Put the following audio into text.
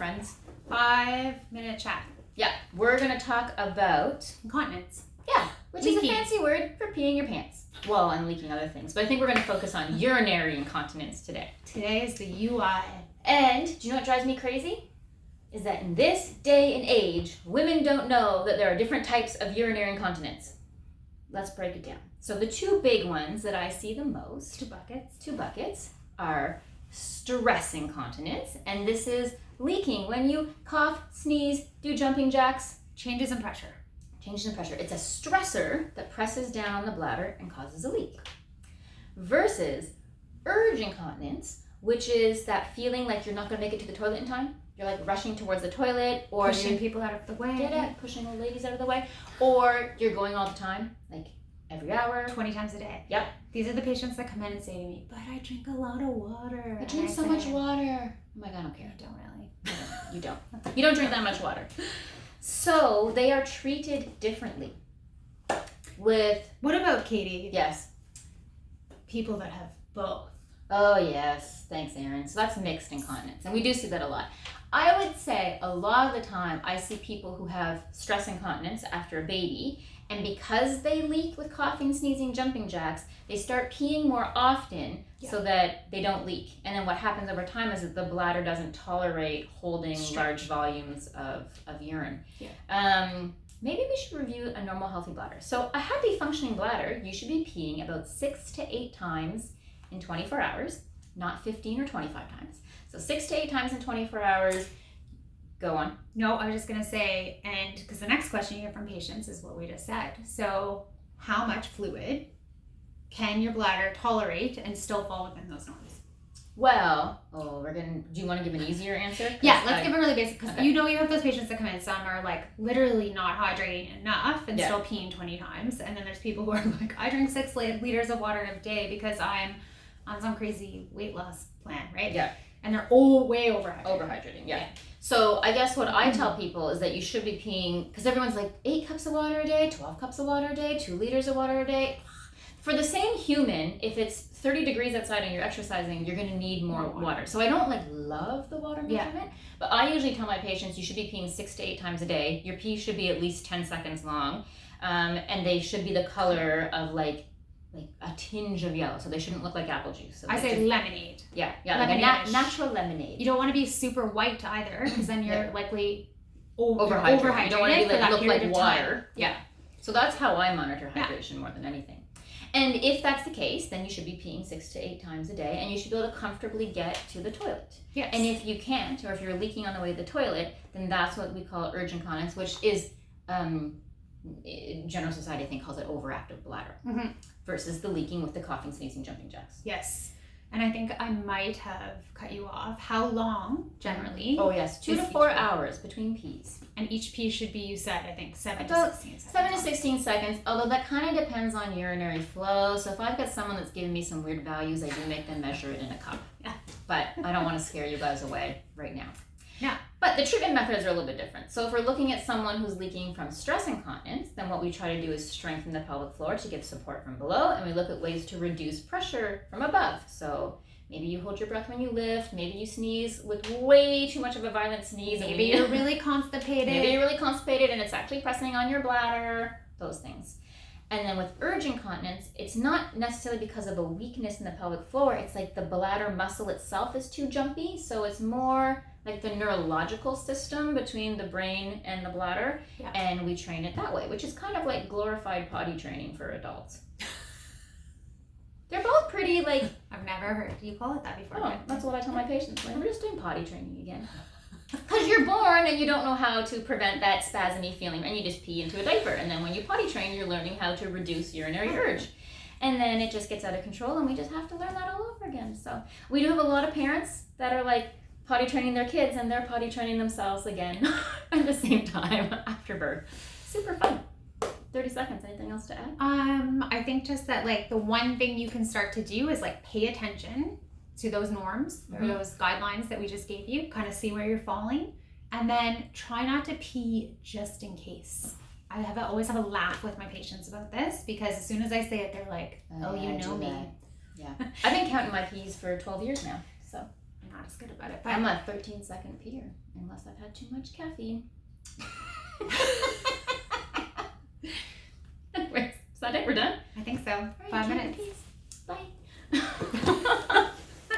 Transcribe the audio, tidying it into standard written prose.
friends. 5-minute chat. Yeah, we're going to talk about Incontinence. Yeah, which is a Leaking. fancy word for peeing your pants. Well, and leaking other things. But I think we're going to focus on urinary incontinence today. Today is the UI. And do you know what drives me crazy? Is that in this day and age, women don't know that there are different types of urinary incontinence. Let's break it down. So the two big ones that I see the most, two buckets, are stress incontinence, and this is leaking when you cough, sneeze, do jumping jacks. Changes in pressure. Changes in pressure. It's a stressor that presses down on the bladder and causes a leak. Versus urge incontinence, which is that feeling like you're not going to make it to the toilet in time. You're like rushing towards the toilet, or pushing people out of the way. Get it? Pushing old ladies out of the way. Or you're going all the time, like every hour. 20 times a day. Yep. These are the patients that come in and say to me, but I drink a lot of water. I drink so much water. Oh my God, I don't care. You don't really. You don't. You don't drink that much water. So they are treated differently. What about, Katie? Yes. People that have both. Oh yes, thanks Erin. So that's mixed incontinence, and we do see that a lot. I would say a lot of the time I see people who have stress incontinence after a baby, and because they leak with coughing, sneezing, jumping jacks, they start peeing more often so that they don't leak. And then what happens over time is that the bladder doesn't tolerate holding large volumes of urine. Yeah. Maybe we should review a normal healthy bladder. So a healthy functioning bladder, you should be peeing about 6 to 8 times in 24 hours, not 15 or 25 times. So 6 to 8 times in 24 hours. Go on. No, I was just going to say, and because the next question you get from patients is what we just said. So how much fluid can your bladder tolerate and still fall within those norms? Well, do you want to give an easier answer? Yeah, let's give a really basic, because you have those patients that come in, some are like literally not hydrating enough and still peeing 20 times. And then there's people who are like, I drink 6 liters of water a day because I'm on some crazy weight loss plan, right? Yeah. And they're way overhydrated. Overhydrating, yeah. So I guess what I tell people is that you should be peeing, because everyone's like 8 cups of water a day, 12 cups of water a day, 2 liters of water a day. For the same human, if it's 30 degrees outside and you're exercising, you're going to need more water. So I don't love the water measurement, but I usually tell my patients you should be peeing 6 to 8 times a day. Your pee should be at least 10 seconds long, and they should be the color of like a tinge of yellow, so they shouldn't look like apple juice. So I say lemonade. Yeah, like a natural lemonade. You don't want to be super white either, because then you're likely overhydrated. You don't want to be look like water. Yeah. So that's how I monitor hydration more than anything. And if that's the case, then you should be peeing 6 to 8 times a day, and you should be able to comfortably get to the toilet. Yes. And if you can't, or if you're leaking on the way to the toilet, then that's what we call urge incontinence, which is general society, I think, calls it overactive bladder, versus the leaking with the coughing, sneezing, jumping jacks. Yes. And I think I might have cut you off. How long, generally? Oh, yes. 2 to 4 hours between pees. And each pee should be, you said, I think, 7 to 16 seconds. 7 to 16 seconds, although that kind of depends on urinary flow. So if I've got someone that's giving me some weird values, I do make them measure it in a cup. Yeah. But I don't want to scare you guys away right now. Yeah. But the treatment methods are a little bit different. So if we're looking at someone who's leaking from stress incontinence, then what we try to do is strengthen the pelvic floor to give support from below, and we look at ways to reduce pressure from above. So maybe you hold your breath when you lift, maybe you sneeze with way too much of a violent sneeze. Maybe you're really constipated. And it's actually pressing on your bladder, those things. And then with urge incontinence, it's not necessarily because of a weakness in the pelvic floor, it's like the bladder muscle itself is too jumpy, so it's more like the neurological system between the brain and the bladder, and we train it that way, which is kind of like glorified potty training for adults. They're both pretty I've never heard you call it that before. Oh, that's what I tell my patients. We're just doing potty training again. Because you're born and you don't know how to prevent that spasmy feeling, and you just pee into a diaper. And then when you potty train, you're learning how to reduce urinary urge. And then it just gets out of control, and we just have to learn that all over again. So we do have a lot of parents that are potty training their kids, and they're potty training themselves again at the same time after birth. Super fun. 30 seconds. Anything else to add? I think just that the one thing you can start to do is pay attention to those norms or those guidelines that we just gave you, kind of see where you're falling, and then try not to pee just in case. I always have a laugh with my patients about this, because as soon as I say it, they're like, oh, you know me. Yeah. I've been counting my pees for 12 years now, so not as good about it. But I'm a 13-second peer, unless I've had too much caffeine. Anyways, is that it? We're done? I think so. All right, 5 keep the minutes. peace.